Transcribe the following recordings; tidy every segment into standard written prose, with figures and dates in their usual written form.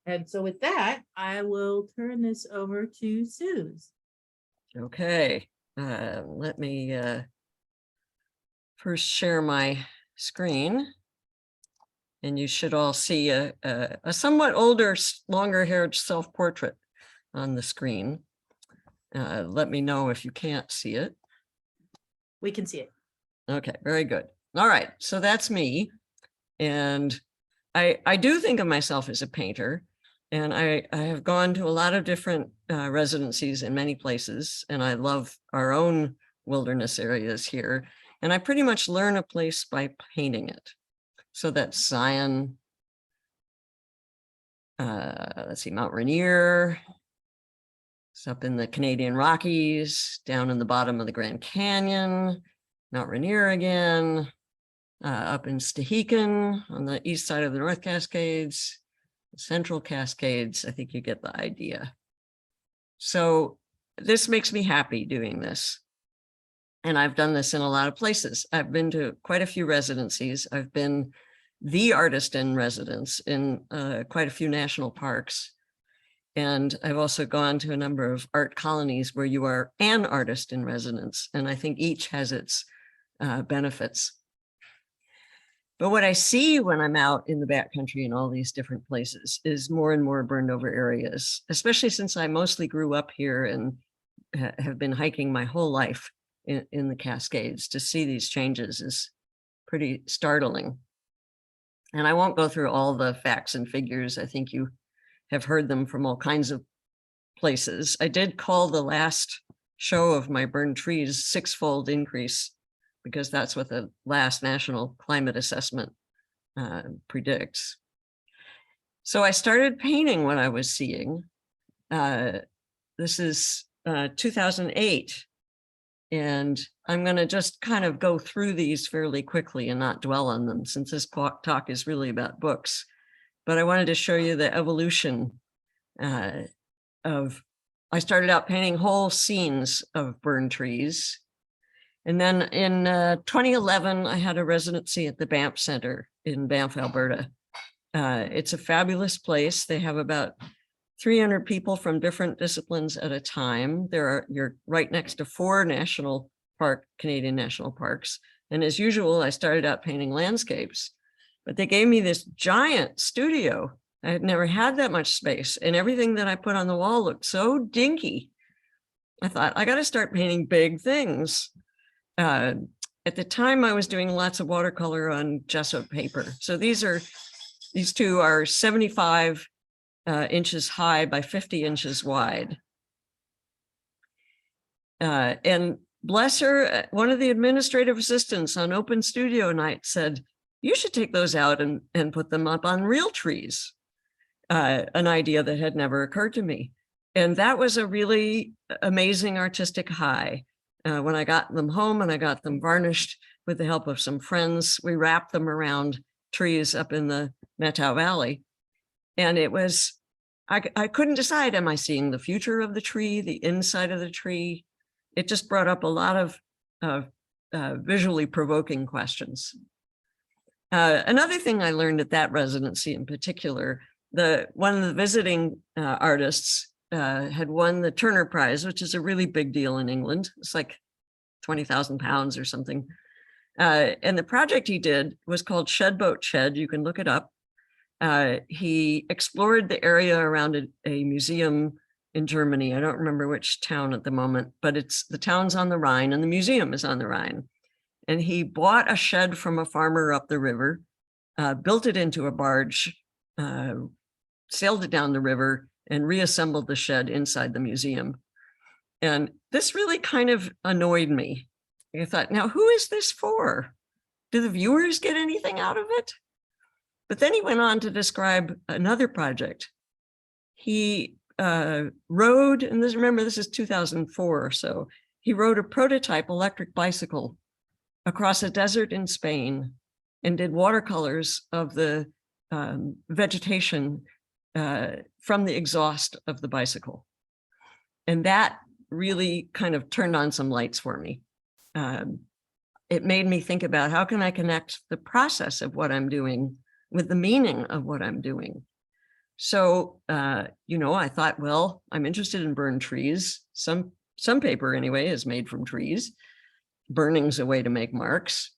And so with that, I will turn this over to Suze. Okay, let me first share my screen. And you should all see a somewhat older, longer-haired self-portrait on the screen. Let me know if you can't see it. We can see it. Okay, very good. All right, so that's me. And I do think of myself as a painter. And I have gone to a lot of different residencies in many places. And I love our own wilderness areas here. And I pretty much learn a place by painting it. So that's Zion. Let's see, Mount Rainier. It's up in the Canadian Rockies, down in the bottom of the Grand Canyon, Mount Rainier again, up in Stehekin on the east side of the North Cascades, the Central Cascades. I think you get the idea. So this makes me happy doing this. And I've done this in a lot of places. I've been to quite a few residencies. I've been the artist in residence in quite a few national parks. And I've also gone to a number of art colonies where you are an artist in residence. And I think each has its benefits. But what I see when I'm out in the backcountry in all these different places is more and more burned over areas, especially since I mostly grew up here and have been hiking my whole life in the Cascades. To see these changes is pretty startling. And I won't go through all the facts and figures. I think you have heard them from all kinds of places. I did call the last show of my burned trees six-fold increase, because that's what the last National Climate Assessment predicts. So I started painting what I was seeing. This is 2008. And I'm going to just kind of go through these fairly quickly and not dwell on them, since this talk is really about books. But I wanted to show you the evolution I started out painting whole scenes of burned trees. And then in 2011, I had a residency at the Banff Center in Banff, Alberta. It's a fabulous place. They have about 300 people from different disciplines at a time. You're right next to 4 Canadian national parks. And as usual, I started out painting landscapes, but they gave me this giant studio. I had never had that much space, and everything that I put on the wall looked so dinky. I thought, I got to start painting big things. At the time, I was doing lots of watercolor on gesso paper. So these two are 75 inches high by 50 inches wide. And bless her, one of the administrative assistants on open studio night said, you should take those out and put them up on real trees. An idea that had never occurred to me. And that was a really amazing artistic high. When I got them home and I got them varnished with the help of some friends, we wrapped them around trees up in the Methow Valley. And it was, I couldn't decide, am I seeing the future of the tree, the inside of the tree? It just brought up a lot of visually provoking questions. Another thing I learned at that residency in particular, one of the visiting artists had won the Turner Prize, which is a really big deal in England. It's like 20,000 pounds or something. And the project he did was called Shed Boat Shed. You can look it up. He explored the area around a museum in Germany. I don't remember which town at the moment, but the town's on the Rhine and the museum is on the Rhine. And he bought a shed from a farmer up the river, built it into a barge, sailed it down the river, and reassembled the shed inside the museum. And this really kind of annoyed me. I thought, now who is this for? Do the viewers get anything out of it? But then he went on to describe another project. He rode, and remember, this is 2004 or so, he rode a prototype electric bicycle across a desert in Spain and did watercolors of the vegetation from the exhaust of the bicycle. And that really kind of turned on some lights for me. It made me think about, how can I connect the process of what I'm doing with the meaning of what I'm doing? So, I thought, well, I'm interested in burned trees. Some paper anyway is made from trees. Burning's a way to make marks.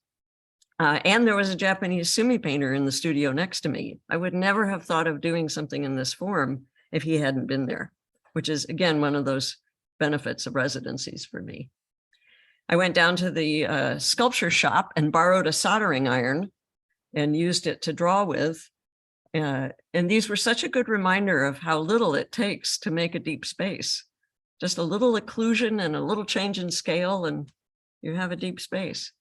And there was a Japanese sumi painter in the studio next to me. I would never have thought of doing something in this form if he hadn't been there, which is, again, one of those benefits of residencies for me. I went down to the sculpture shop and borrowed a soldering iron and used it to draw with. And these were such a good reminder of how little it takes to make a deep space. Just a little occlusion and a little change in scale, and you have a deep space.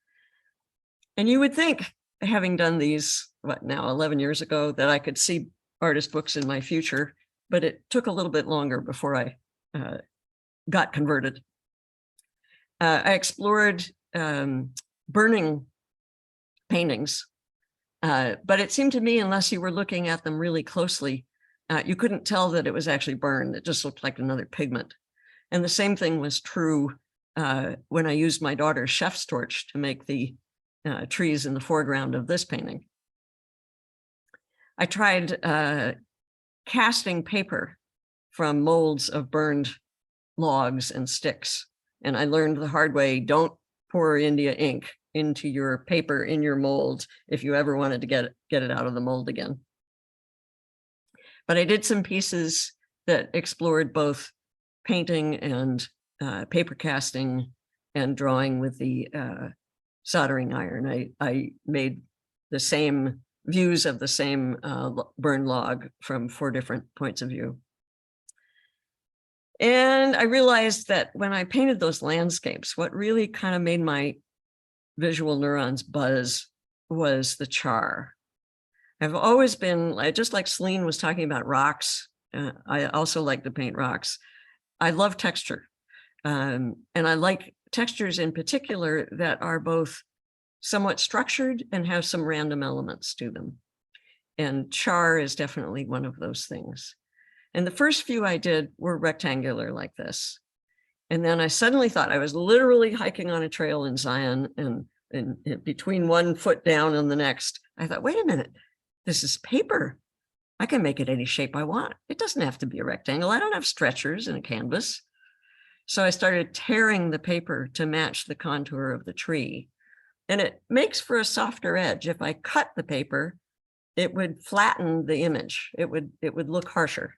And you would think, having done these, 11 years ago, that I could see artist books in my future, but it took a little bit longer before I got converted. I explored burning paintings, but it seemed to me, unless you were looking at them really closely, you couldn't tell that it was actually burned. It just looked like another pigment. And the same thing was true when I used my daughter's chef's torch to make the trees in the foreground of this painting. I tried casting paper from molds of burned logs and sticks. And I learned the hard way, don't pour India ink into your paper in your mold if you ever wanted to get it out of the mold again. But I did some pieces that explored both painting and paper casting and drawing with the soldering iron. I made the same views of the same burned log from 4 different points of view. And I realized that when I painted those landscapes, what really kind of made my visual neurons buzz was the char. I've always been, just like Celine was talking about rocks, I also like to paint rocks. I love texture. And I like textures in particular that are both somewhat structured and have some random elements to them. And char is definitely one of those things. And the first few I did were rectangular like this. And then I suddenly thought I was literally hiking on a trail in Zion, and between one foot down and the next, I thought, wait a minute, this is paper. I can make it any shape I want. It doesn't have to be a rectangle. I don't have stretchers and a canvas. So I started tearing the paper to match the contour of the tree. And it makes for a softer edge. If I cut the paper, it would flatten the image. It would look harsher.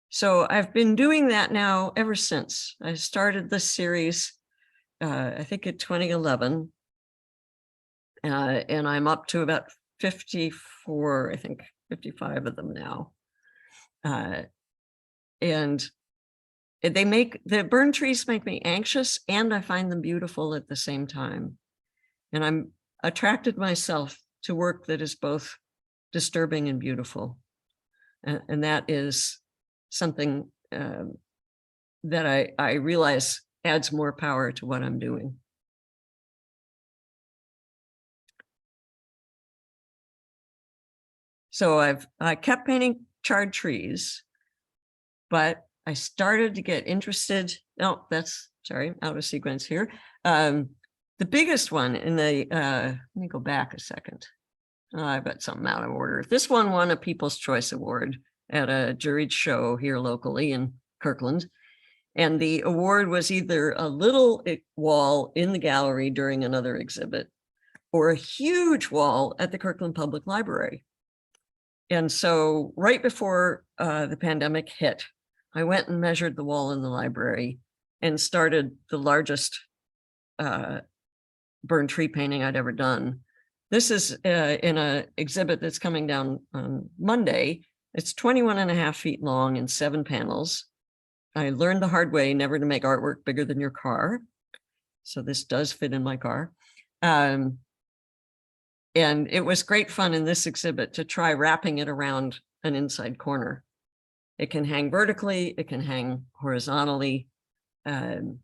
So I've been doing that now ever since. I started this series, I think in 2011, and I'm up to about 54, I think 55 of them now. And the burned trees make me anxious, and I find them beautiful at the same time. And I'm attracted myself to work that is both disturbing and beautiful. And that is something that I realize adds more power to what I'm doing. So I kept painting charred trees, but I started to get interested. No, sorry, out of sequence here. The biggest one in the, let me go back a second. I've got something out of order. This one won a People's Choice Award at a juried show here locally in Kirkland. And the award was either a little wall in the gallery during another exhibit or a huge wall at the Kirkland Public Library. And so right before the pandemic hit, I went and measured the wall in the library and started the largest burned tree painting I'd ever done. This is in an exhibit that's coming down on Monday. It's 21.5 feet long and 7 panels. I learned the hard way never to make artwork bigger than your car. So this does fit in my car. And it was great fun in this exhibit to try wrapping it around an inside corner. It can hang vertically, it can hang horizontally. And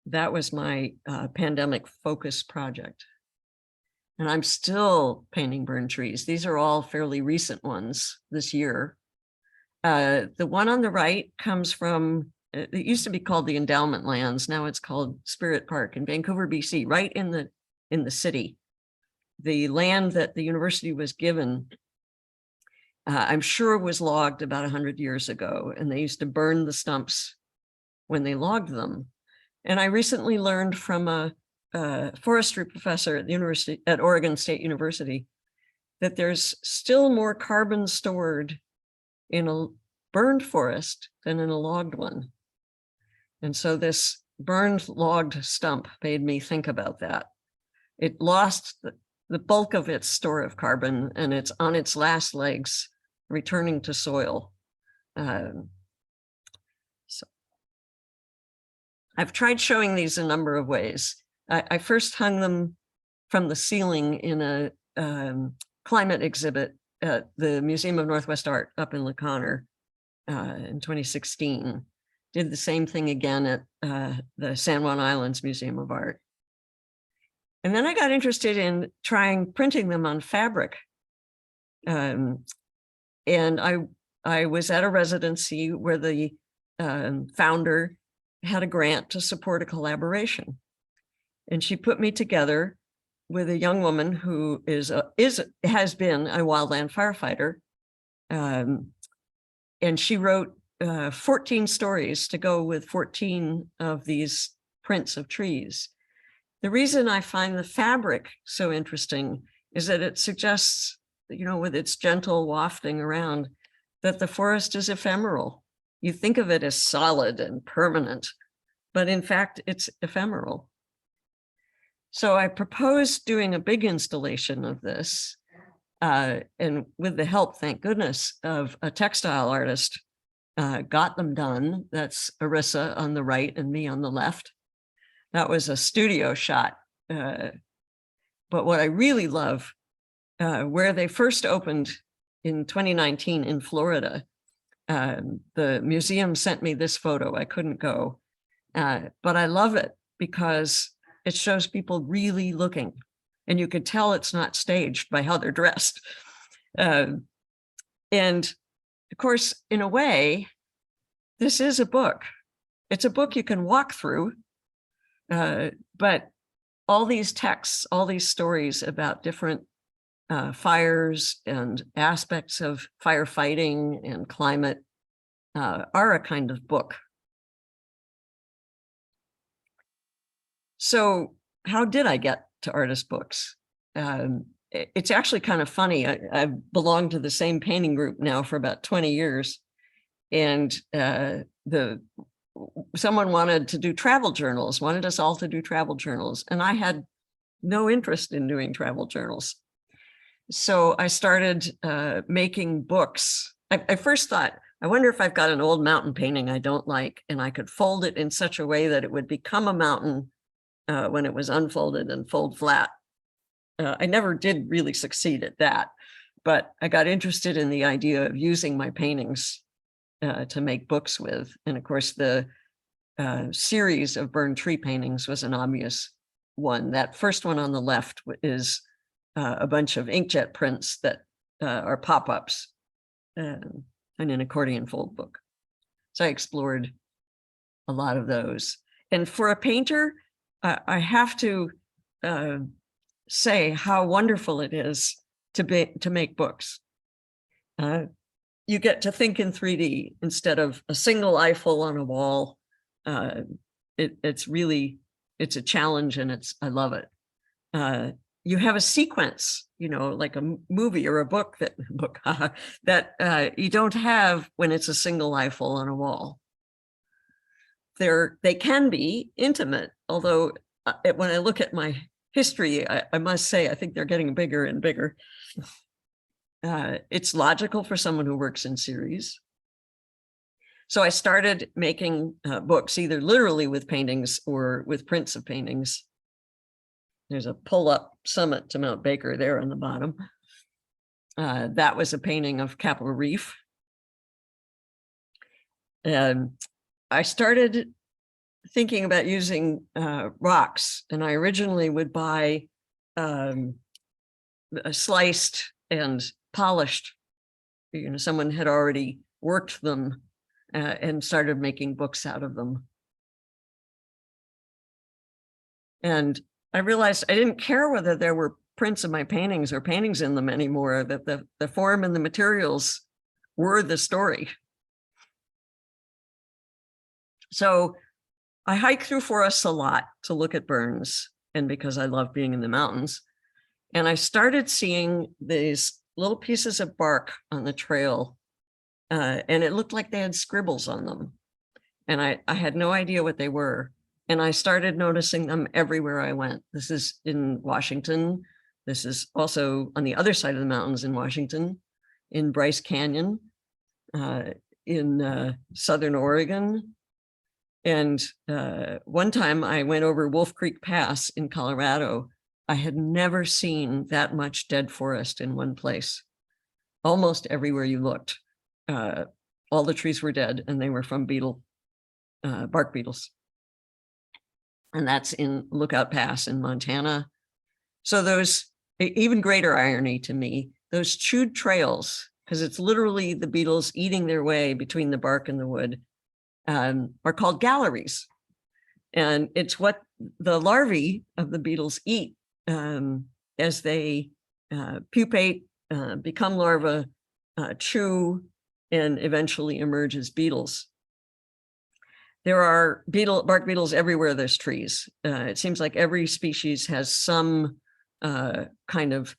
that was my pandemic focus project. And I'm still painting burned trees. These are all fairly recent ones this year. The one on the right comes from, it used to be called the Endowment Lands. Now it's called Spirit Park in Vancouver, BC, right in the city. The land that the university was given I'm sure was logged about 100 years ago, and they used to burn the stumps when they logged them. And I recently learned from a forestry professor at the university, at Oregon State University, that there's still more carbon stored in a burned forest than in a logged one. And so this burned logged stump made me think about that. It lost the bulk of its store of carbon, and it's on its last legs, returning to soil. So I've tried showing these a number of ways. I first hung them from the ceiling in a climate exhibit at the Museum of Northwest Art up in La Conner in 2016. Did the same thing again at the San Juan Islands Museum of Art. And then I got interested in trying printing them on fabric. And I was at a residency where the founder had a grant to support a collaboration. And she put me together with a young woman who has been a wildland firefighter. And she wrote 14 stories to go with 14 of these prints of trees. The reason I find the fabric so interesting is that it suggests, with its gentle wafting around, that the forest is ephemeral. You think of it as solid and permanent, but in fact, it's ephemeral. So I proposed doing a big installation of this, and with the help, thank goodness, of a textile artist, got them done. That's Arissa on the right and me on the left. That was a studio shot. But what I really love, where they first opened in 2019 in Florida, the museum sent me this photo. I couldn't go, but I love it because it shows people really looking, and you could tell it's not staged by how they're dressed. And of course, in a way, this is a book. It's a book you can walk through. But all these texts, all these stories about different fires and aspects of firefighting and climate are a kind of book. So how did I get to artist books? It's actually kind of funny. I've belonged to the same painting group now for about 20 years. And someone wanted to do travel journals, wanted us all to do travel journals. And I had no interest in doing travel journals. So I started making books. I first thought, I wonder if I've got an old mountain painting I don't like, and I could fold it in such a way that it would become a mountain when it was unfolded and fold flat. I never did really succeed at that, but I got interested in the idea of using my paintings to make books with. And of course, the series of burned tree paintings was an obvious one. That first one on the left is a bunch of inkjet prints that are pop-ups and an accordion fold book. So I explored a lot of those. And for a painter, I have to say how wonderful it is to make books. You get to think in 3D instead of a single Eiffel on a wall. It's a challenge, and I love it. You have a sequence, like a movie or a book that you don't have when it's a single Eiffel on a wall. They can be intimate, although when I look at my history, I must say, I think they're getting bigger and bigger. It's logical for someone who works in series. So I started making books, either literally with paintings or with prints of paintings. There's a pull-up summit to Mount Baker there on the bottom. That was a painting of Capitol Reef. I started thinking about using rocks, and I originally would buy sliced and polished. Someone had already worked them and started making books out of them. And I realized I didn't care whether there were prints of my paintings or paintings in them anymore, that the form and the materials were the story. So I hike through forests a lot to look at burns, and because I love being in the mountains. And I started seeing these little pieces of bark on the trail, and it looked like they had scribbles on them. And I had no idea what they were. And I started noticing them everywhere I went. This is in Washington. This is also on the other side of the mountains in Washington, in Bryce Canyon, in Southern Oregon. And one time I went over Wolf Creek Pass in Colorado. I had never seen that much dead forest in one place. Almost everywhere you looked, all the trees were dead, and they were from bark beetles. And that's in Lookout Pass in Montana. So those, even greater irony to me, those chewed trails, because it's literally the beetles eating their way between the bark and the wood, are called galleries. And it's what the larvae of the beetles eat as they pupate, become larvae, chew, and eventually emerge as beetles. There are bark beetles everywhere there's trees. It seems like every species has some kind of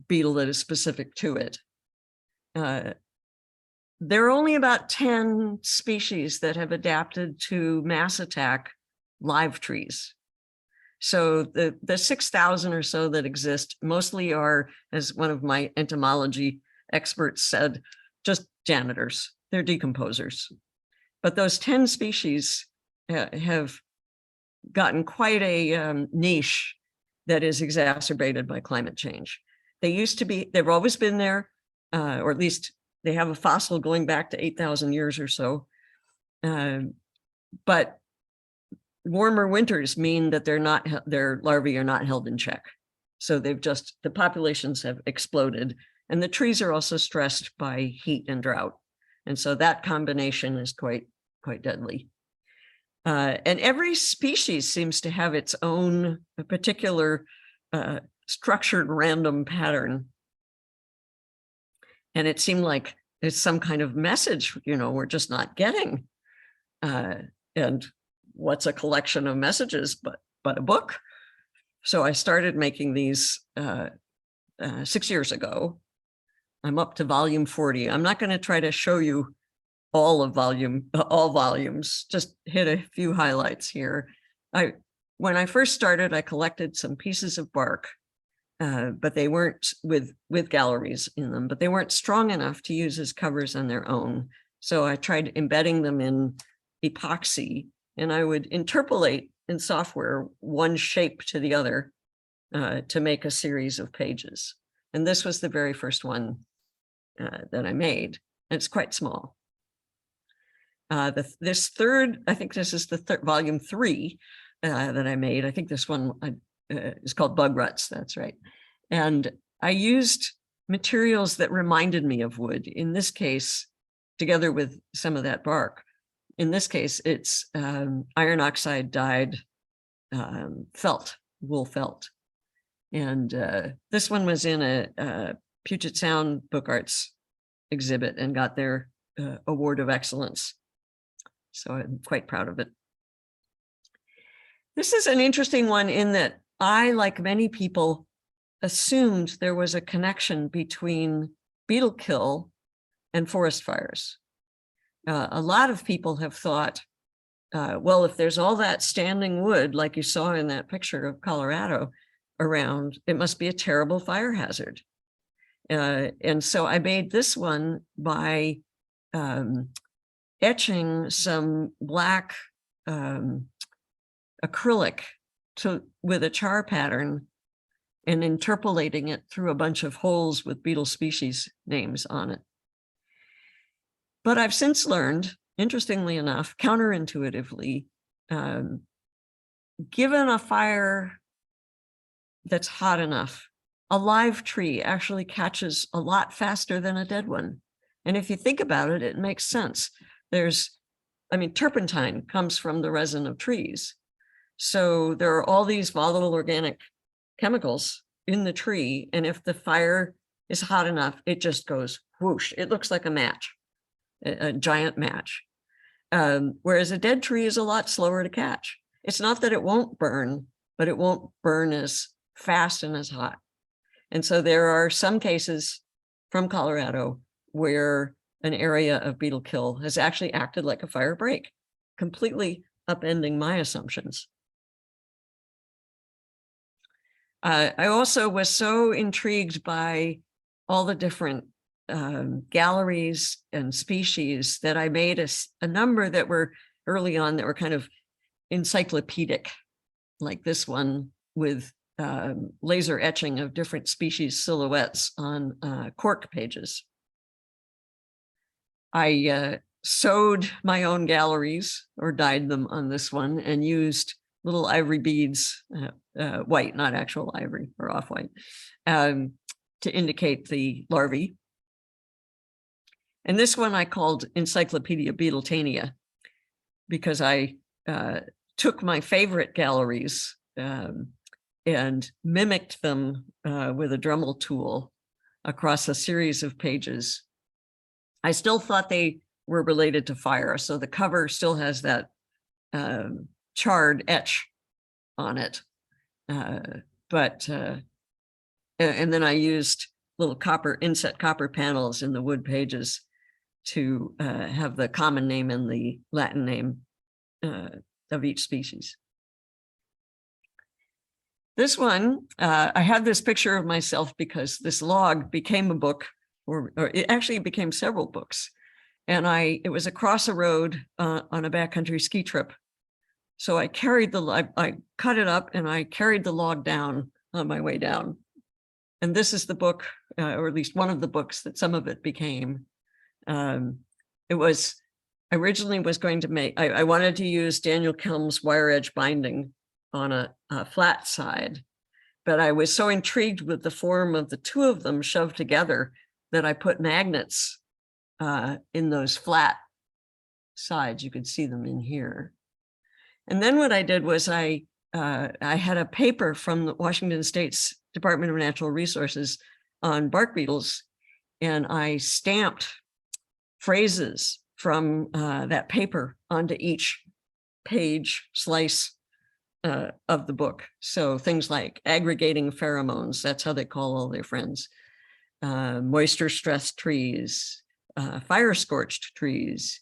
beetle that is specific to it. There are only about 10 species that have adapted to mass attack live trees. So the 6,000 or so that exist mostly are, as one of my entomology experts said, just janitors. They're decomposers. But those 10 species have gotten quite a niche that is exacerbated by climate change. They've always been there, or at least they have a fossil going back to 8,000 years or so. But warmer winters mean that their larvae are not held in check. So the populations have exploded, and the trees are also stressed by heat and drought. And so that combination is quite deadly. And every species seems to have its own particular structured random pattern. And it seemed like it's some kind of message, we're just not getting. And what's a collection of messages but a book? So I started making these 6 years ago. I'm up to volume 40. I'm not going to try to show you all volumes, just hit a few highlights here. When I first started, I collected some pieces of bark, but they weren't with galleries in them, but they weren't strong enough to use as covers on their own. So I tried embedding them in epoxy, and I would interpolate in software one shape to the other to make a series of pages. And this was the very first one that I made. And it's quite small. This third, I think this is the volume 3 that I made. I think this one is called Bug Ruts. That's right. And I used materials that reminded me of wood. In this case, together with some of that bark. In this case, it's iron oxide dyed felt, wool felt. And this one was in a Puget Sound Book Arts exhibit and got their award of excellence. So I'm quite proud of it. This is an interesting one in that I, like many people, assumed there was a connection between beetle kill and forest fires. A lot of people have thought, well, if there's all that standing wood, like you saw in that picture of Colorado around, it must be a terrible fire hazard. And so I made this one by etching some black acrylic with a char pattern and interpolating it through a bunch of holes with beetle species names on it. But I've since learned, interestingly enough, counterintuitively, given a fire that's hot enough, a live tree actually catches a lot faster than a dead one. And if you think about it, it makes sense. Turpentine comes from the resin of trees. So there are all these volatile organic chemicals in the tree, and if the fire is hot enough, it just goes whoosh. It looks like a match, a giant match. Whereas a dead tree is a lot slower to catch. It's not that it won't burn, but it won't burn as fast and as hot. And so there are some cases from Colorado where an area of beetle kill has actually acted like a fire break, completely upending my assumptions. I also was so intrigued by all the different galleries and species that I made a number that were early on that were kind of encyclopedic, like this one with laser etching of different species silhouettes on cork pages. I sewed my own galleries or dyed them on this one and used little ivory beads, white, not actual ivory or off-white, to indicate the larvae. And this one I called Encyclopedia Beetletania because I took my favorite galleries and mimicked them with a Dremel tool across a series of pages. I still thought they were related to fire, so the cover still has that charred etch on it. And then I used little inset copper panels in the wood pages to have the common name and the Latin name of each species. This one, I had this picture of myself because this log became a book, or it actually became several books. And it was across a road on a backcountry ski trip. So I carried I cut it up and I carried the log down on my way down. And this is the book, or at least one of the books that some of it became. It was originally was going to make, I wanted to use Daniel Kelm's wire edge binding on a flat side, but I was so intrigued with the form of the two of them shoved together that I put magnets in those flat sides. You could see them in here. And then what I did was I had a paper from the Washington State's Department of Natural Resources on bark beetles, and I stamped phrases from that paper onto each page slice of the book. So things like aggregating pheromones, that's how they call all their friends, moisture stressed trees, fire scorched trees,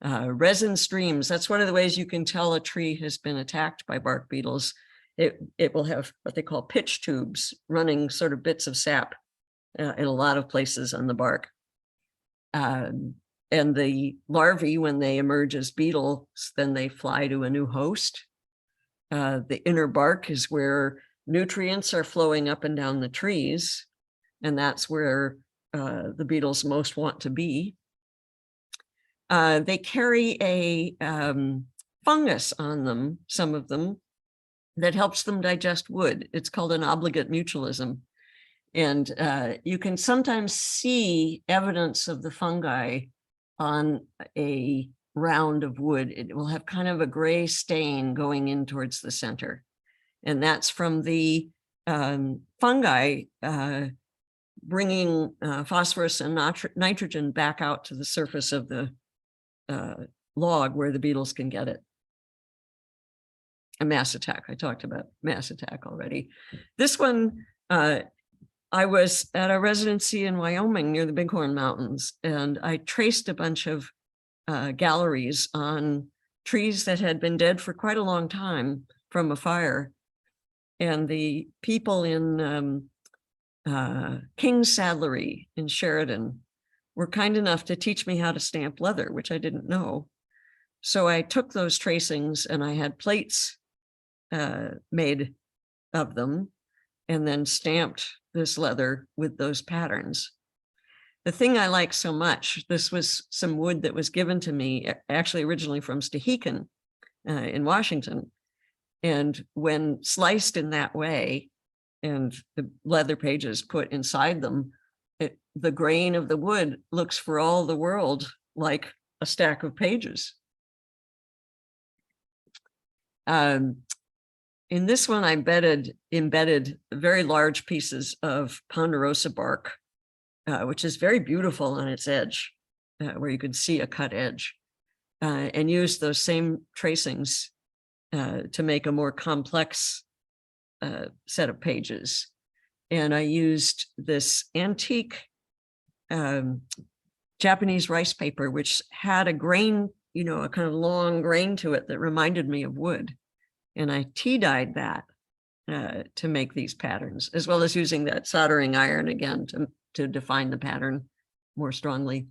resin streams. That's one of the ways you can tell a tree has been attacked by bark beetles. It will have what they call pitch tubes running sort of bits of sap in a lot of places on the bark. And the larvae, when they emerge as beetles, then they fly to a new host. The inner bark is where nutrients are flowing up and down the trees, and that's where the beetles most want to be. They carry a fungus on them, some of them, that helps them digest wood. It's called an obligate mutualism. And you can sometimes see evidence of the fungi on a round of wood. It will have kind of a gray stain going in towards the center. And that's from the fungi bringing phosphorus and nitrogen back out to the surface of the log where the beetles can get it. A mass attack. I talked about mass attack already. This one, I was at a residency in Wyoming near the Bighorn Mountains, and I traced a bunch of galleries on trees that had been dead for quite a long time from a fire. And the people in King's Saddlery in Sheridan were kind enough to teach me how to stamp leather, which I didn't know. So I took those tracings and I had plates made of them and then stamped this leather with those patterns. The thing I like so much, this was some wood that was given to me actually originally from Stehekin in Washington. And when sliced in that way and the leather pages put inside them, the grain of the wood looks for all the world like a stack of pages. In this one, I embedded very large pieces of ponderosa bark, which is very beautiful on its edge, where you could see a cut edge, and used those same tracings to make a more complex set of pages. And I used this antique Japanese rice paper, which had a grain, a kind of long grain to it that reminded me of wood. And I tea dyed that to make these patterns, as well as using that soldering iron again to define the pattern more strongly.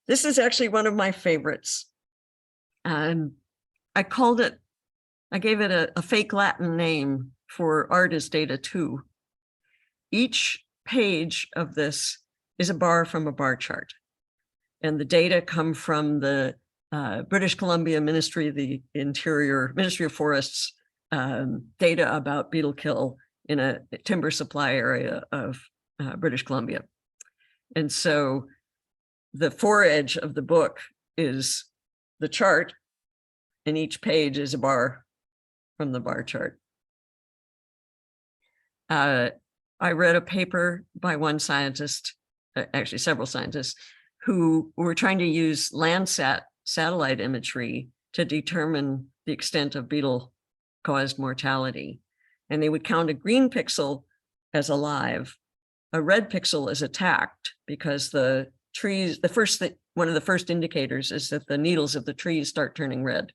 This is actually one of my favorites. I gave it a fake Latin name for art is data 2. Each page of this is a bar from a bar chart. And the data come from the British Columbia Ministry of the Interior, Ministry of Forests, data about beetle kill in a timber supply area of British Columbia. And so the foredge of the book is the chart, and each page is a bar from the bar chart. I read a paper by one scientist, actually several scientists, who were trying to use Landsat satellite imagery to determine the extent of beetle-caused mortality. And they would count a green pixel as alive, a red pixel as attacked, because the trees, one of the first indicators is that the needles of the trees start turning red.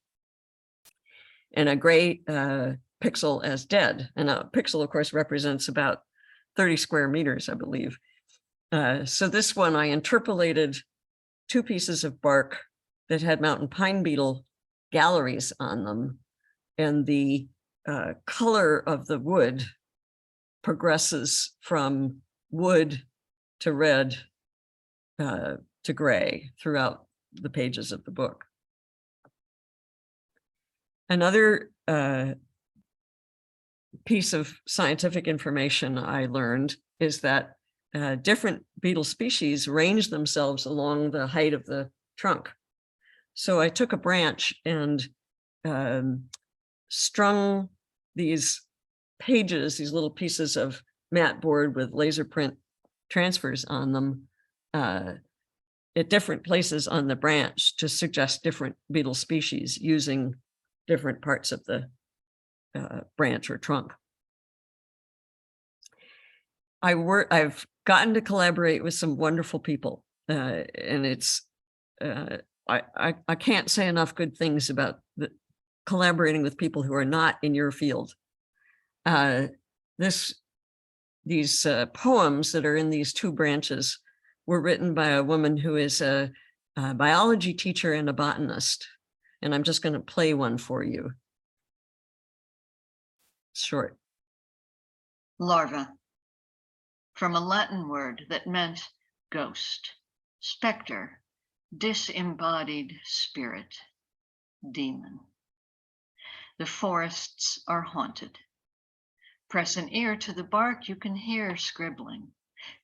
And a gray pixel as dead. And a pixel, of course, represents about 30 square meters, I believe. So this one, I interpolated 2 pieces of bark that had mountain pine beetle galleries on them. And the color of the wood progresses from wood to red to gray throughout the pages of the book. Another piece of scientific information I learned is that different beetle species range themselves along the height of the trunk. So I took a branch and strung these pages, these little pieces of mat board with laser print transfers on them at different places on the branch to suggest different beetle species using different parts of the branch or trunk. I've gotten to collaborate with some wonderful people, and it's I can't say enough good things about collaborating with people who are not in your field. These poems that are in these 2 branches were written by a woman who is a biology teacher and a botanist. And I'm just going to play one for you. It's short. Larva, from a Latin word that meant ghost, specter, disembodied spirit, demon. The forests are haunted. Press an ear to the bark, you can hear scribbling.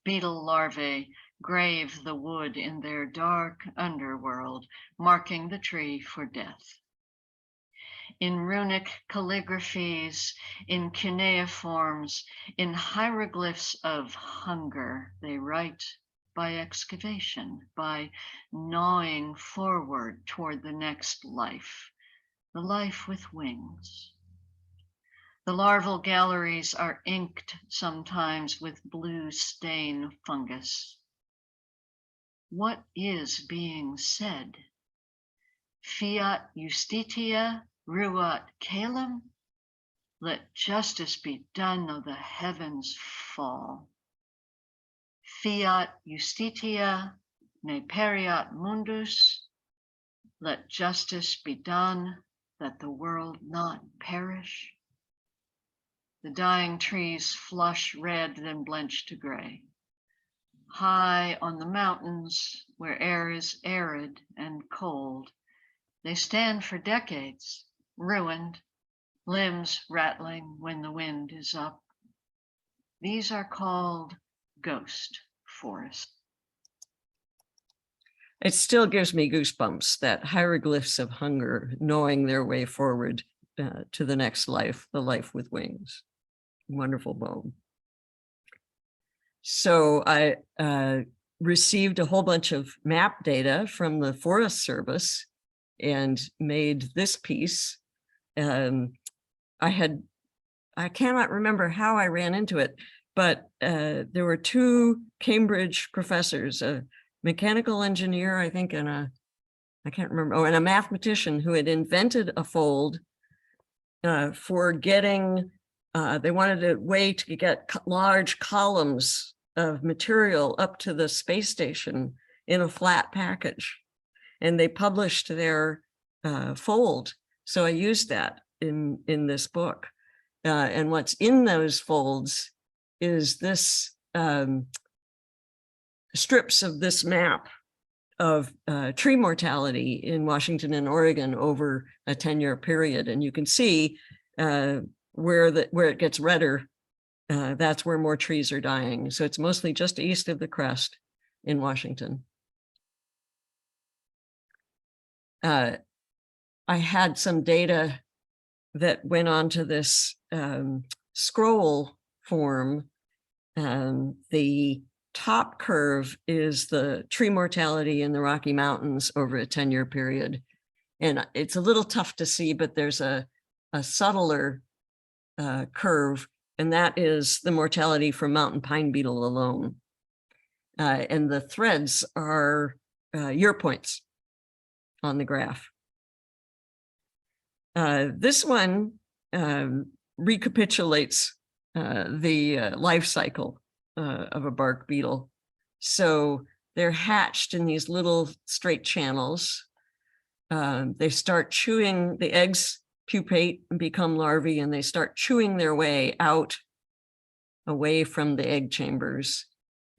Beetle larvae grave the wood in their dark underworld, marking the tree for death. In runic calligraphies, in cuneiforms, in hieroglyphs of hunger, they write by excavation, by gnawing forward toward the next life, the life with wings. The larval galleries are inked sometimes with blue stain fungus. What is being said? Fiat justitia ruat caelum? Let justice be done though the heavens fall. Fiat justitia ne periat mundus? Let justice be done that the world not perish. The dying trees flush red, then blench to gray. High on the mountains, where air is arid and cold, they stand for decades, ruined, limbs rattling when the wind is up. These are called ghost forests. It still gives me goosebumps, that hieroglyphs of hunger gnawing their way forward to the next life, the life with wings. Wonderful poem. So I received a whole bunch of map data from the Forest Service and made this piece. I cannot remember how I ran into it, but there were two Cambridge professors, a mechanical engineer, I think, and I can't remember, and a mathematician who had invented a fold for getting, they wanted a way to get large columns of material up to the space station in a flat package. And they published their fold. So I used that in this book. And what's in those folds is this strips of this map of tree mortality in Washington and Oregon over a 10-year period. And you can see where it gets redder, that's where more trees are dying. So it's mostly just east of the crest in Washington. I had some data that went onto this scroll form. The top curve is the tree mortality in the Rocky Mountains over a 10-year period. And it's a little tough to see, but there's a subtler curve, and that is the mortality from mountain pine beetle alone. And the threads are year points on the graph. This one recapitulates the life cycle of a bark beetle. So they're hatched in these little straight channels. They start chewing, the eggs pupate and become larvae, and they start chewing their way out away from the egg chambers,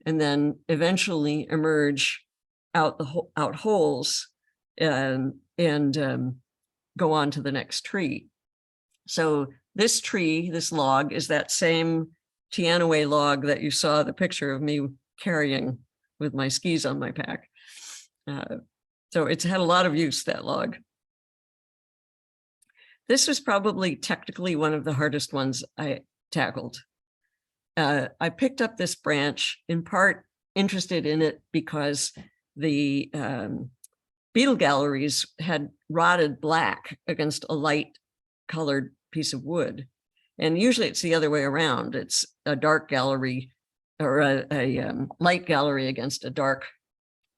and then eventually emerge out holes and go on to the next tree. So this tree, this log, is that same Teanaway log that you saw the picture of me carrying with my skis on my pack. So it's had a lot of use, that log. This was probably technically one of the hardest ones I tackled. I picked up this branch in part interested in it because the beetle galleries had rotted black against a light colored piece of wood. And usually it's the other way around. It's a dark gallery or a light gallery against a dark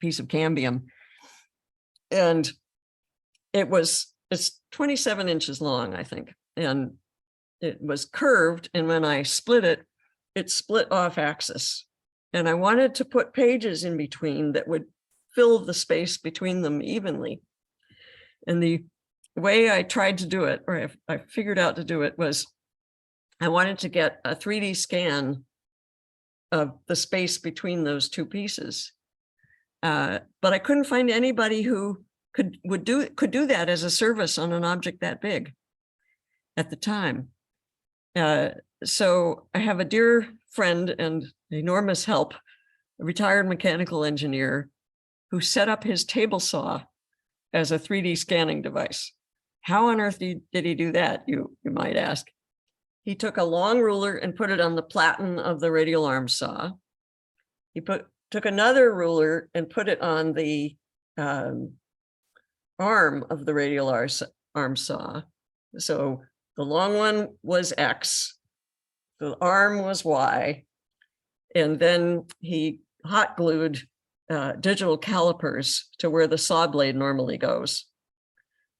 piece of cambium. And it's 27 inches long, I think. And it was curved. And when I split it, it split off axis. And I wanted to put pages in between that would fill the space between them evenly. And the way I tried to do it, or I figured out to do it, was I wanted to get a 3D scan of the space between those two pieces. But I couldn't find anybody who could do that as a service on an object that big at the time. So I have a dear friend and enormous help, a retired mechanical engineer, who set up his table saw as a 3D scanning device. How on earth did he do that, you might ask? He took a long ruler and put it on the platen of the radial arm saw. He took another ruler and put it on the arm of the radial arm saw. So the long one was X, the arm was Y, and then he hot glued digital calipers to where the saw blade normally goes.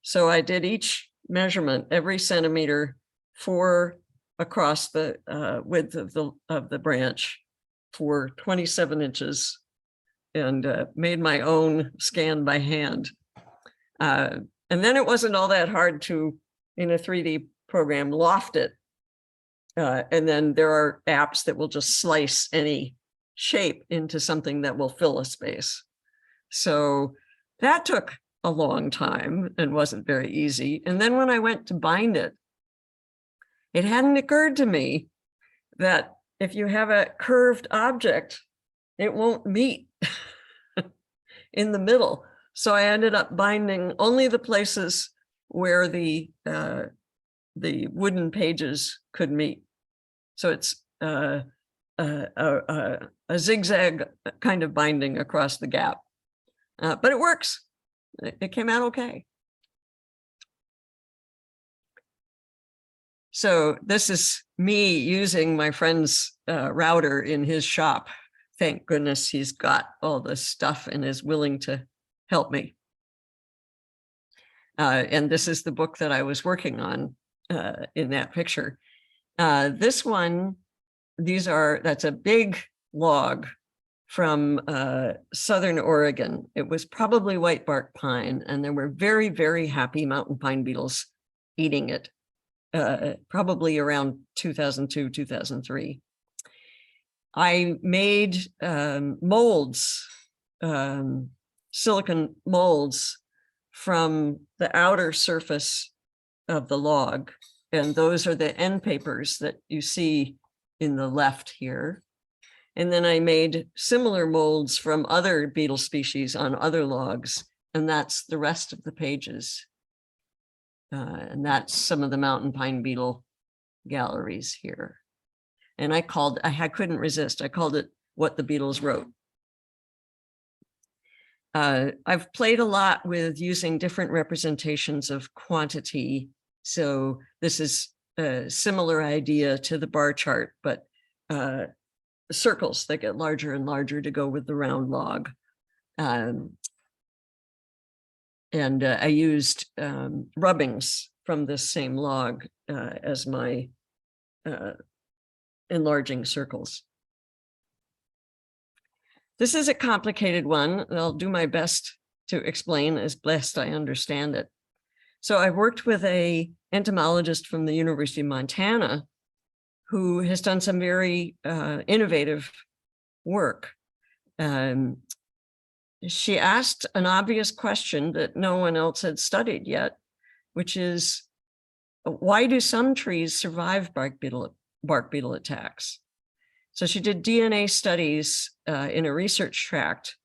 So I did each measurement, every centimeter, for across the width of the branch for 27 inches, and made my own scan by hand. And then it wasn't all that hard to, in a 3D program, loft it. And then there are apps that will just slice any shape into something that will fill a space. So that took a long time and wasn't very easy. And then when I went to bind it, it hadn't occurred to me that if you have a curved object, it won't meet in the middle. So I ended up binding only the places where the the wooden pages could meet. So it's a zigzag kind of binding across the gap, but it works. It came out okay. So this is me using my friend's router in his shop. Thank goodness he's got all this stuff and is willing to help me. And this is the book that I was working on in that picture. This one, that's a big log from Southern Oregon. It was probably white bark pine, and there were very, very happy mountain pine beetles eating it, probably around 2002, 2003. I made molds, silicon molds from the outer surface of the log. And those are the end papers that you see in the left here. And then I made similar molds from other beetle species on other logs. And that's the rest of the pages. And that's some of the mountain pine beetle galleries here. And I couldn't resist. I called it What the Beetles Wrote. I've played a lot with using different representations of quantity. So this is a similar idea to the bar chart, but circles that get larger and larger to go with the round log. And I used rubbings from this same log as my enlarging circles. This is a complicated one. I'll do my best to explain as best I understand it. So I worked with an entomologist from the University of Montana who has done some very innovative work. She asked an obvious question that no one else had studied yet, which is, why do some trees survive bark beetle attacks? So she did DNA studies in a research tract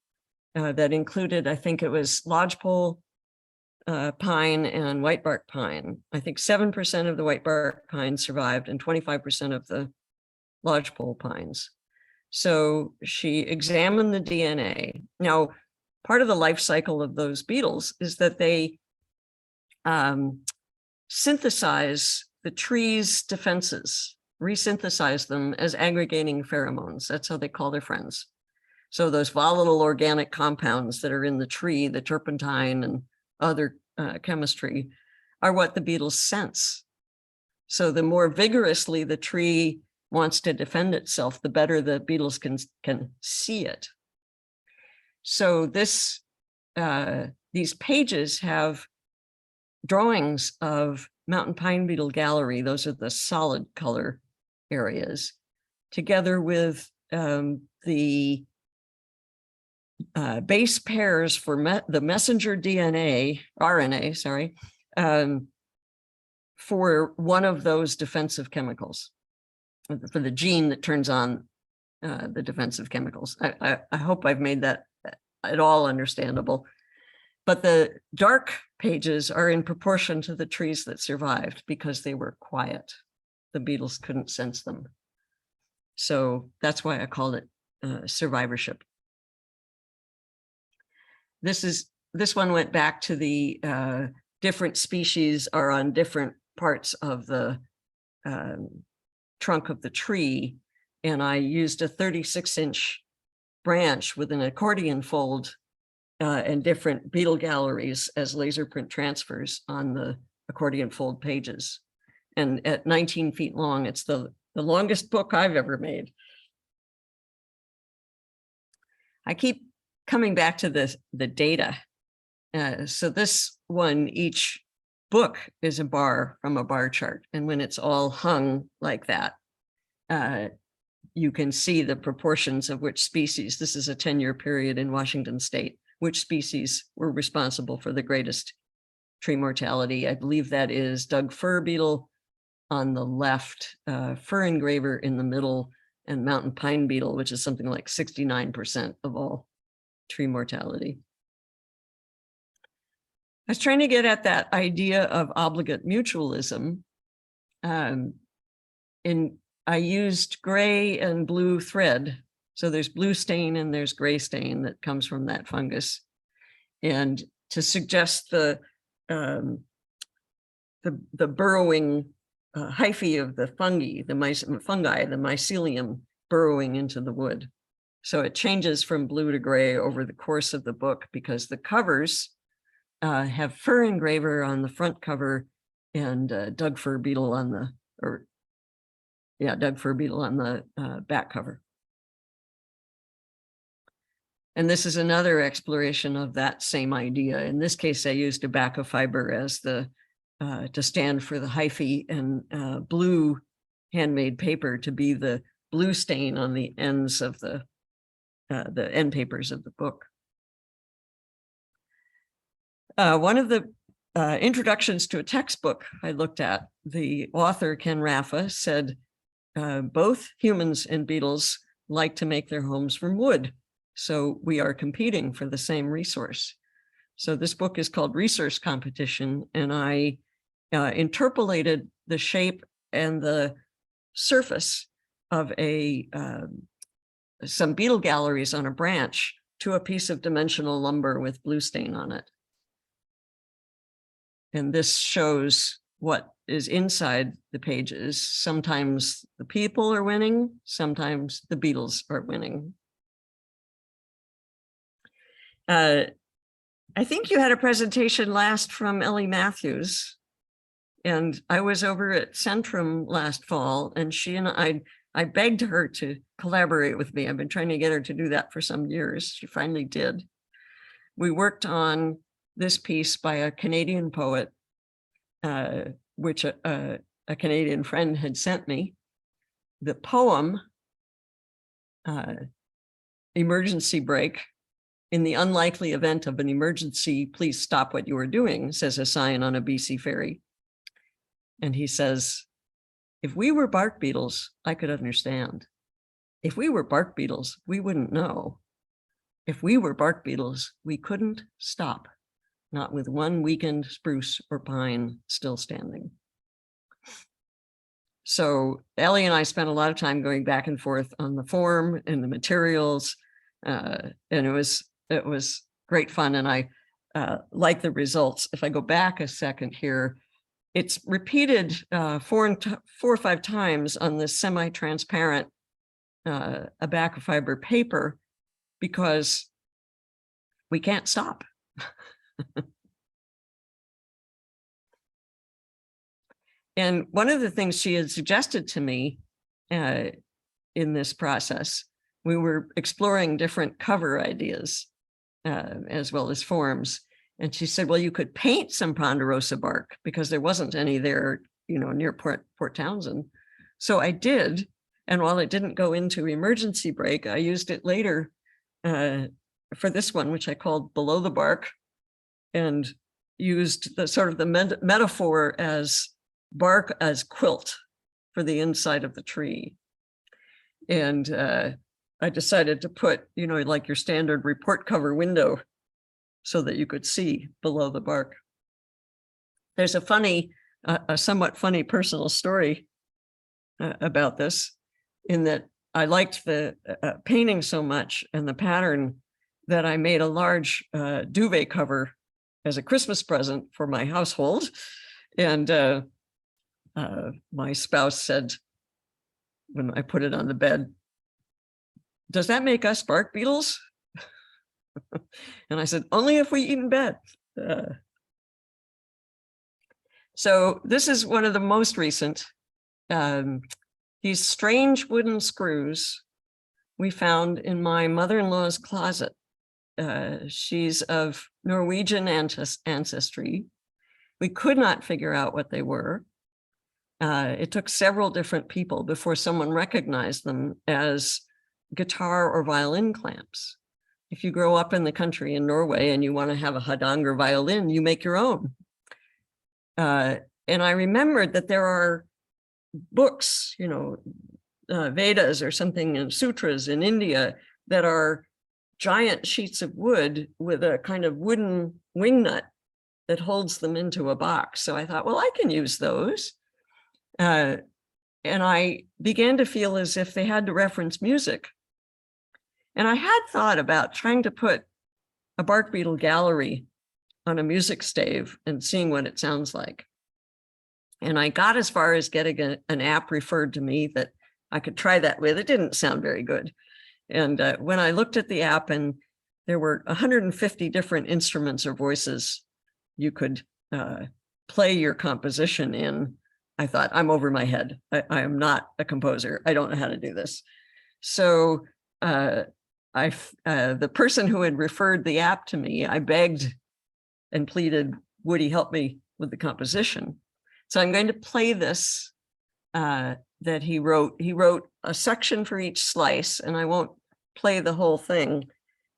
that included, I think it was lodgepole pine and white bark pine. I think 7% of the white bark pine survived and 25% of the lodgepole pines. So she examined the DNA. Now, part of the life cycle of those beetles is that they synthesize the tree's defenses, resynthesize them as aggregating pheromones. That's how they call their friends. So those volatile organic compounds that are in the tree, the turpentine and other chemistry, are what the beetles sense. So the more vigorously the tree wants to defend itself, the better the beetles can see it. So these pages have drawings of mountain pine beetle gallery. Those are the solid color areas, together with the base pairs for the messenger RNA, sorry, for one of those defensive chemicals, for the gene that turns on the defensive chemicals. I hope I've made that at all understandable. But the dark pages are in proportion to the trees that survived because they were quiet. The beetles couldn't sense them. So that's why I called it survivorship. This one went back to the different species are on different parts of the trunk of the tree. And I used a 36-inch branch with an accordion fold and different beetle galleries as laser print transfers on the accordion fold pages. And at 19 feet long, it's the longest book I've ever made. I keep coming back to the data. So this one, each book is a bar from a bar chart. And when it's all hung like that, you can see the proportions of which species. This is a 10-year period in Washington state, which species were responsible for the greatest tree mortality. I believe that is Doug fir beetle on the left, fir engraver in the middle, and mountain pine beetle, which is something like 69% of all tree mortality. I was trying to get at that idea of obligate mutualism I used gray and blue thread. So there's blue stain and there's gray stain that comes from that fungus. And to suggest the burrowing hyphae of the fungi, the mycelium burrowing into the wood. So it changes from blue to gray over the course of the book because the covers have fir engraver on the front cover and Doug fir beetle on the, Doug fir beetle on the back cover. And this is another exploration of that same idea. In this case, I used tobacco fiber as the to stand for the hyphae, and blue handmade paper to be the blue stain on the ends of the end papers of the book. One of the introductions to a textbook I looked at, the author, Ken Raffa, said both humans and beetles like to make their homes from wood. So we are competing for the same resource. So this book is called Resource Competition, and I interpolated the shape and the surface of some beetle galleries on a branch to a piece of dimensional lumber with blue stain on it. And this shows what is inside the pages. Sometimes the people are winning, sometimes the beetles are winning. I think you had a presentation last from Ellie Matthews, and I was over at Centrum last fall, and she and I begged her to collaborate with me. I've been trying to get her to do that for some years. She finally did. We worked on this piece by a Canadian poet, which a Canadian friend had sent me. The poem, Emergency Break. In the unlikely event of an emergency, please stop what you are doing, says a sign on a BC ferry. And he says, if we were bark beetles, I could understand. If we were bark beetles, we wouldn't know. If we were bark beetles, we couldn't stop, not with one weakened spruce or pine still standing. So Ellie and I spent a lot of time going back and forth on the form and the materials, and it was great fun, and I like the results. If I go back a second here, it's repeated 4 or 5 times on this semi-transparent tobacco fiber paper because we can't stop. And one of the things she had suggested to me in this process, we were exploring different cover ideas as well as forms. And she said, well, you could paint some ponderosa bark because there wasn't any there, near Port Townsend. So I did. And while it didn't go into Emergency Break, I used it later for this one, which I called Below the Bark, and used the sort of the metaphor as bark as quilt for the inside of the tree. And I decided to put, like your standard report cover window so that you could see below the bark. There's a somewhat funny personal story about this, in that I liked the painting so much and the pattern that I made a large duvet cover as a Christmas present for my household. And my spouse said, when I put it on the bed, does that make us bark beetles? And I said, only if we eat in bed. So this is one of the most recent. These strange wooden screws we found in my mother-in-law's closet. She's of Norwegian ancestry. We could not figure out what they were. It took several different people before someone recognized them as guitar or violin clamps. If you grow up in the country in Norway and you want to have a Hardanger violin, you make your own. And I remembered that there are books, Vedas or something, and sutras in India that are giant sheets of wood with a kind of wooden wing nut that holds them into a box. So I thought, well, I can use those. And I began to feel as if they had to reference music. And I had thought about trying to put a bark beetle gallery on a music stave and seeing what it sounds like. And I got as far as getting an app referred to me that I could try that with. It didn't sound very good. And when I looked at the app, and there were 150 different instruments or voices you could play your composition in, I thought, I'm over my head. I am not a composer. I don't know how to do this. So the person who had referred the app to me, I begged and pleaded, would he help me with the composition? So I'm going to play this that he wrote. He wrote a section for each slice, and I won't play the whole thing,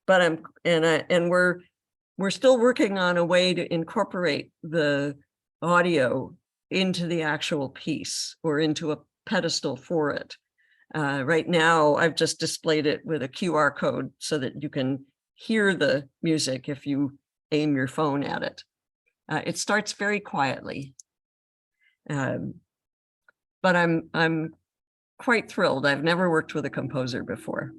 but we're still working on a way to incorporate the audio into the actual piece or into a pedestal for it. Right now, I've just displayed it with a QR code so that you can hear the music if you aim your phone at it. It starts very quietly. But I'm quite thrilled. I've never worked with a composer before.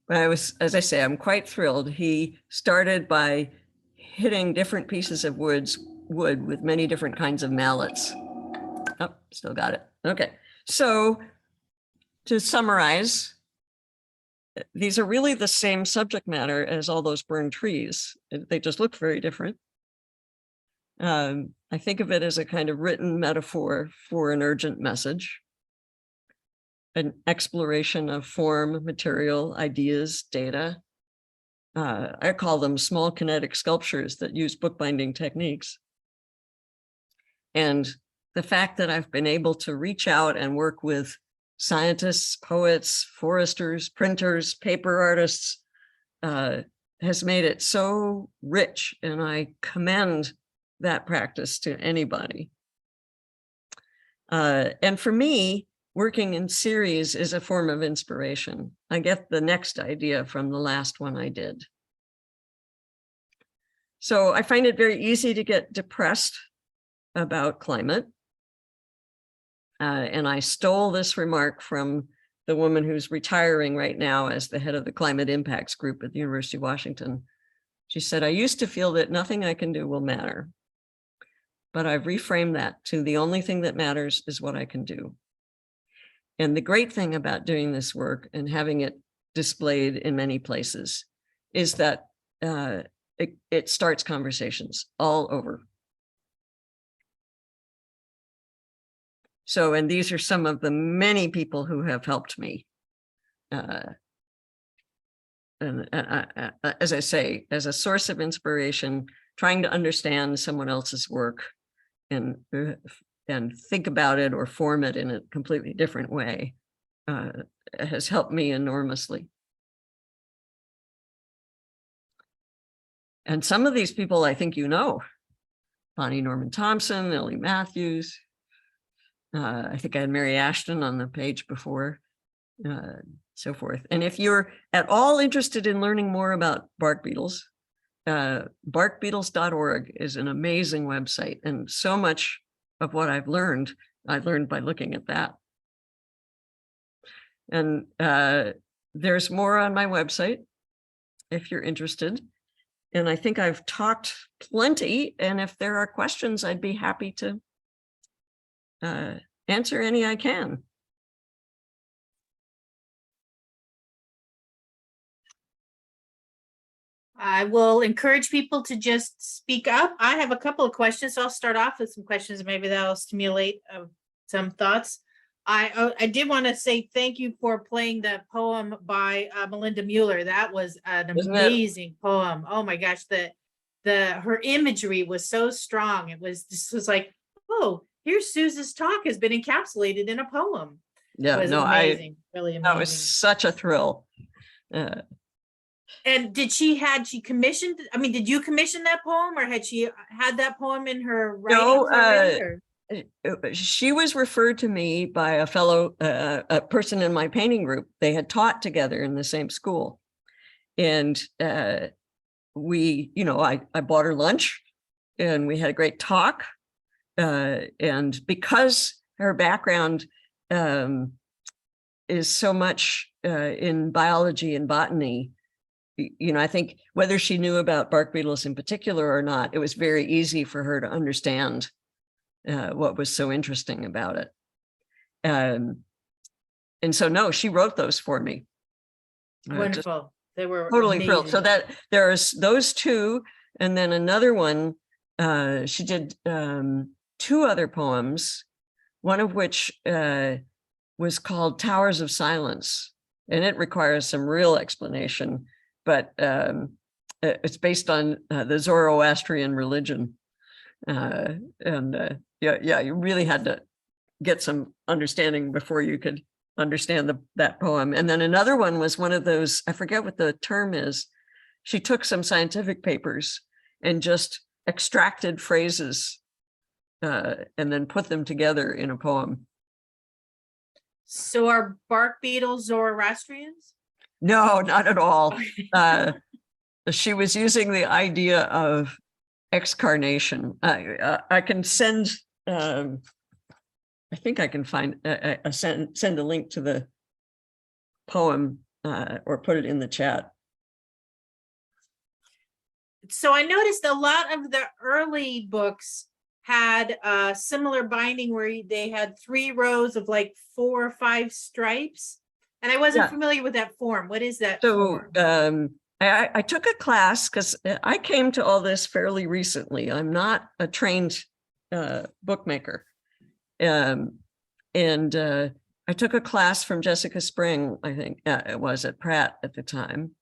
But as I say, I'm quite thrilled. He started by hitting different pieces of wood with many different kinds of mallets. Oh, still got it. Okay. So to summarize, these are really the same subject matter as all those burned trees. They just look very different. I think of it as a kind of written metaphor for an urgent message, an exploration of form, material, ideas, data. I call them small kinetic sculptures that use bookbinding techniques. And the fact that I've been able to reach out and work with scientists, poets, foresters, printers, paper artists has made it so rich, and I commend that practice to anybody. And for me, working in series is a form of inspiration. I get the next idea from the last one I did. So I find it very easy to get depressed about climate. And I stole this remark from the woman who's retiring right now as the head of the climate impacts group at the University of Washington. She said, I used to feel that nothing I can do will matter, but I've reframed that to the only thing that matters is what I can do. And the great thing about doing this work and having it displayed in many places is that it starts conversations all over. So, and these are some of the many people who have helped me. And as I say, as a source of inspiration, trying to understand someone else's work and think about it or form it in a completely different way has helped me enormously. And some of these people I think you know, Bonnie Norman Thompson, Ellie Matthews. I think I had Mary Ashton on the page before, so forth. And if you're at all interested in learning more about bark beetles, barkbeetles.org is an amazing website. And so much of what I've learned by looking at that. And there's more on my website if you're interested. And I think I've talked plenty. And if there are questions, I'd be happy to answer any I can. I will encourage people to just speak up. I have a couple of questions. So I'll start off with some questions. Maybe that'll stimulate some thoughts. I did want to say thank you for playing that poem by Melinda Mueller. That was an Isn't it? amazing poem. Oh my gosh, her imagery was so strong. It was this was like, oh, here's Suze's talk has been encapsulated in a poem. Yeah, It was no, amazing, really that was amazing. such a thrill. And had she commissioned? I mean, did you commission that poem, or had she had that poem in her writings already? Or? She was referred to me by a fellow a person in my painting group. They had taught together in the same school, and we, I bought her lunch, and we had a great talk. And because her background is so much in biology and botany, I think whether she knew about bark beetles in particular or not, it was very easy for her to understand what was so interesting about it. And so, no, she wrote those for me. Wonderful. They were Totally amazing. thrilled. So that there's those two, and then another one, she did two other poems, one of which was called Towers of Silence, and it requires some real explanation, but it's based on the Zoroastrian religion. Yeah, you really had to get some understanding before you could understand that poem. And then another one was one of those, I forget what the term is. She took some scientific papers and just extracted phrases and then put them together in a poem. So are bark beetles Zoroastrians? No, not at all. She was using the idea of excarnation. I can send, I think I can find, send a link to the poem or put it in the chat. So I noticed a lot of the early books had a similar binding where they had 3 rows of like 4 or 5 stripes. And I wasn't familiar with that form. What is that form? I took a class because I came to all this fairly recently. I'm not a trained bookmaker. And I took a class from Jessica Spring, I think it was at Pratt at the time.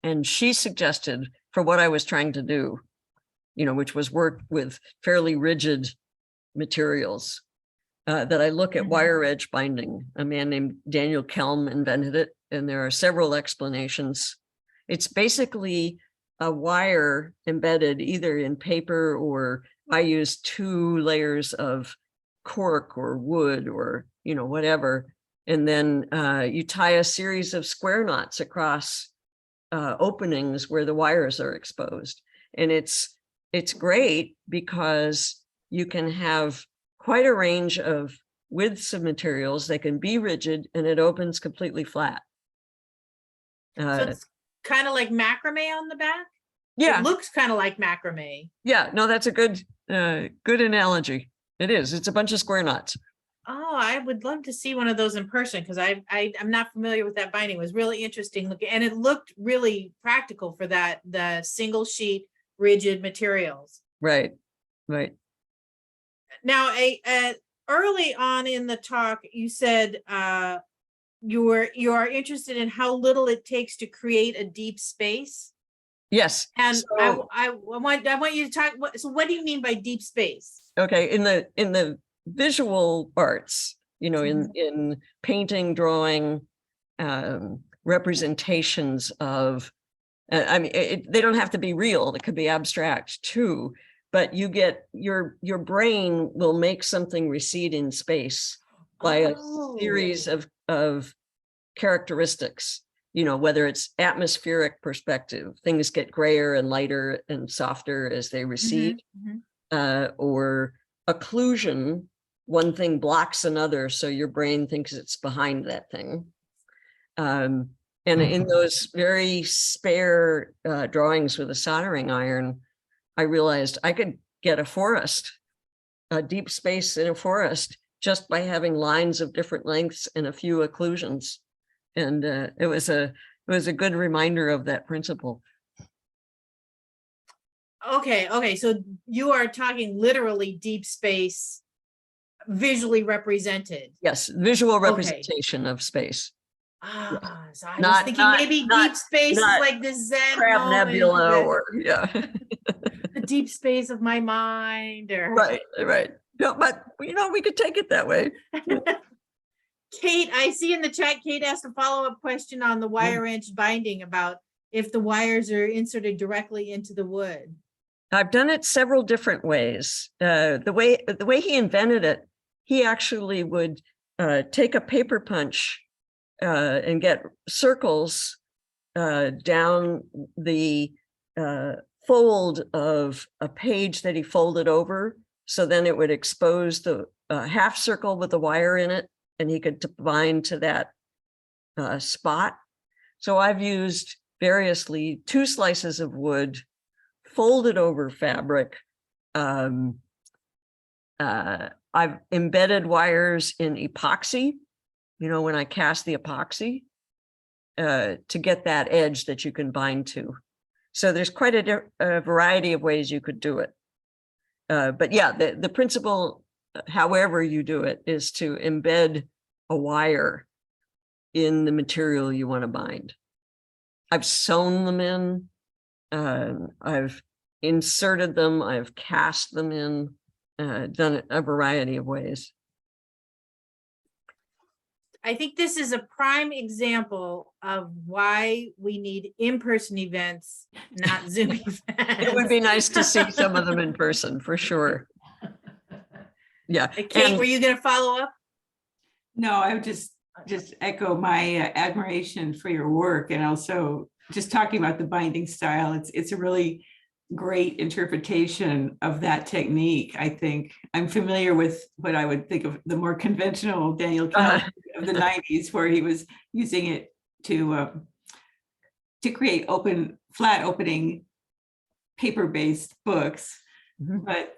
And she suggested for what I was trying to do, which was work with fairly rigid materials, that I look at wire edge binding. A man named Daniel Kelm invented it, and there are several explanations. It's basically a wire embedded either in paper, or I use 2 layers of cork or wood or, whatever. And then you tie a series of square knots across openings where the wires are exposed. And it's great because you can have quite a range of widths of materials. They can be rigid and it opens completely flat. So it's kind of like macrame on the back? Yeah. It looks kind of like macrame. Yeah, no, that's a good analogy. It is. It's a bunch of square knots. Oh, I would love to see one of those in person because I'm not familiar with that binding. It was really interesting looking, and it looked really practical for the single sheet rigid materials. Right. Now, early on in the talk, you said you are interested in how little it takes to create a deep space. Yes. And so, I want you to talk. So what do you mean by deep space? Okay, in the visual arts, in painting, drawing, representations of, they don't have to be real. It could be abstract too, but you get your brain will make something recede in space by a series of characteristics, whether it's atmospheric perspective, things get grayer and lighter and softer as they recede, or occlusion, one thing blocks another, so your brain thinks it's behind that thing. And in those very spare drawings with a soldering iron, I realized I could get a deep space in a forest, just by having lines of different lengths and a few occlusions. And it was a good reminder of that principle. Okay. So you are talking literally deep space visually represented. Yes, visual representation of space. Ah, so I was Not- thinking not- maybe not- deep space is not like this Zen Crab moment, nebula or, yeah. the deep space of my mind, or Right, right. No, but we could take it that way. Kate, I see in the chat, Kate asked a follow-up question on the wire wrench binding about if the wires are inserted directly into the wood. I've done it several different ways. The way he invented it, he actually would take a paper punch and get circles down the fold of a page that he folded over. So then it would expose the half circle with the wire in it, and he could bind to that spot. So I've used variously 2 slices of wood, folded over fabric. I've embedded wires in epoxy, when I cast the epoxy, to get that edge that you can bind to. So there's quite a variety of ways you could do it. But yeah, the principle, however you do it, is to embed a wire in the material you want to bind. I've sewn them in, I've inserted them, I've cast them in, done it a variety of ways. I think this is a prime example of why we need in-person events, not Zoom events. It would be nice to see some of them in person, for sure. Yeah. Kate, were you going to follow up? No, I would just echo my admiration for your work, and also just talking about the binding style. It's a really great interpretation of that technique. I think I'm familiar with what I would think of the more conventional Daniel Kelly of the 90s, where he was using it to create flat opening paper-based books. Mm-hmm. But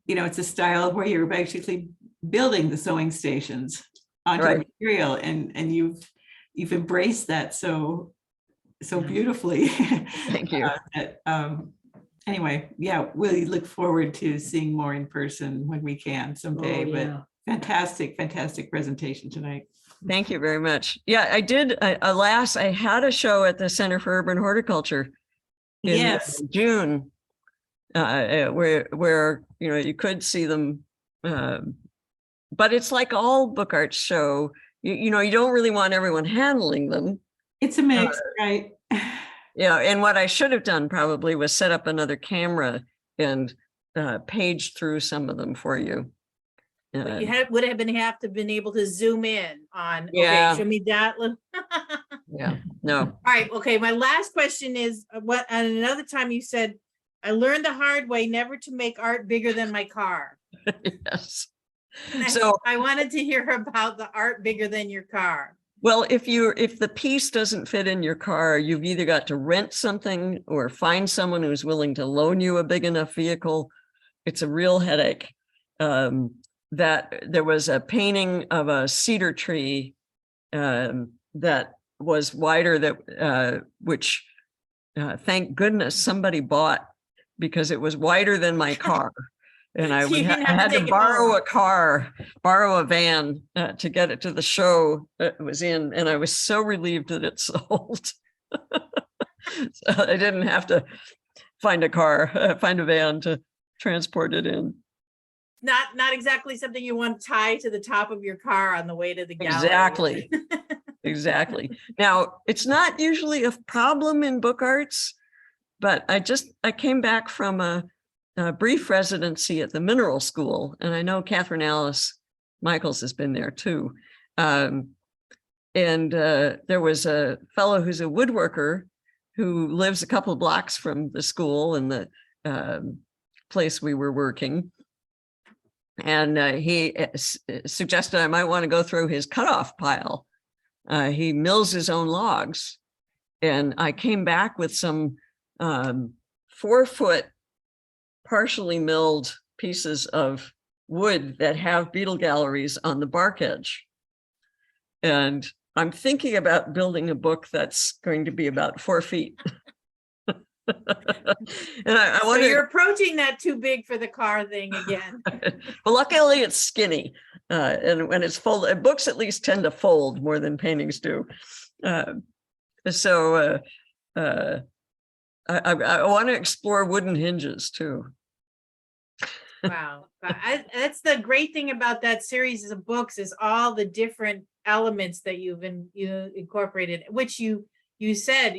it's a style where you're basically building the sewing stations onto Right. material, and you've embraced that so beautifully. Thank you. Anyway, yeah, we look forward to seeing more in person when we can someday. But fantastic presentation tonight. Thank you very much. Yeah, I did. Alas, I had a show at the Center for Urban Horticulture in June, where you could see them, but it's like all book art show. You don't really want everyone handling them. It's a mix, right? Yeah, and what I should have done probably was set up another camera and page through some of them for you. But you would have been able to zoom in on. Yeah. Okay, show me that. Yeah. No. All right. Okay. My last question is what? And another time you said, I learned the hard way never to make art bigger than my car. Yes. And So I wanted to hear about the art bigger than your car. well, if the piece doesn't fit in your car, you've either got to rent something or find someone who's willing to loan you a big enough vehicle. It's a real headache. That there was a painting of a cedar tree that was wider, which thank goodness somebody bought, because it was wider than my car. And I had to borrow a van to get it to the show it was in. And I was so relieved that it sold. So I didn't have to find a van to transport it in. Not exactly something you want to tie to the top of your car on the way to the gallery. Exactly. Exactly. Now, it's not usually a problem in book arts, but I came back from a brief residency at the Mineral School, and I know Catherine Alice Michaels has been there too. And there was a fellow who's a woodworker who lives a couple of blocks from the school and the place we were working. And he suggested I might want to go through his cutoff pile. He mills his own logs. And I came back with some 4-foot partially milled pieces of wood that have beetle galleries on the bark edge. And I'm thinking about building a book that's going to be about 4 feet. And I So want you're to, approaching that too big for the car thing again. well, luckily it's skinny. And when it's folded, books at least tend to fold more than paintings do. So I want to explore wooden hinges too. Wow. That's the great thing about that series of books is all the different elements that you incorporated, which you said,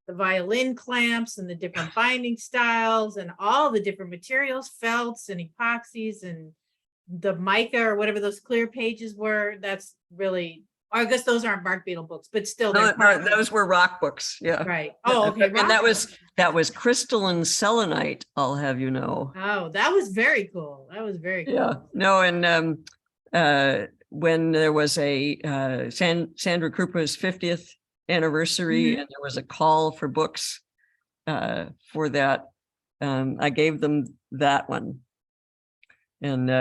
the violin clamps and the different binding styles and all the different materials, felts and epoxies and the mica or whatever those clear pages were. That's really, or I guess those aren't bark beetle books, but still No, they're part of- those were rock books. Yeah. right. Oh, okay. And that rock. was crystalline selenite, I'll have you know. Oh, that was very cool. That was very cool. Yeah. No, and when there was a Sandra Krupa's 50th anniversary, and there was a call for books for that, I gave them that one. And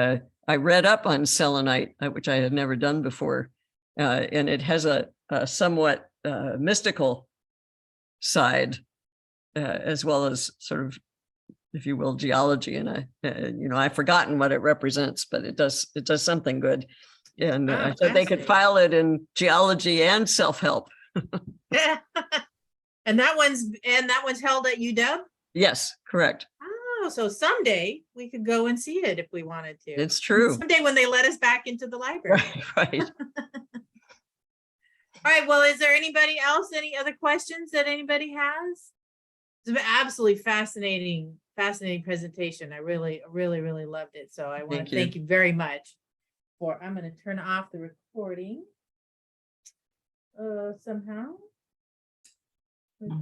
I read up on selenite, which I had never done before. And it has a somewhat mystical side, as well as sort of, if you will, geology. And I've forgotten what it represents, but it does something good. And I said they could file it in geology and self-help. Yeah. And that one's held at UW? Yes, correct. Oh, so someday we could go and see it if we wanted to. It's true. Someday when they let us back into the library. Right. All right. Well, is there anybody else? Any other questions that anybody has? It's been absolutely fascinating presentation. I really loved it. So I want to thank you very much I'm going to turn off the recording somehow.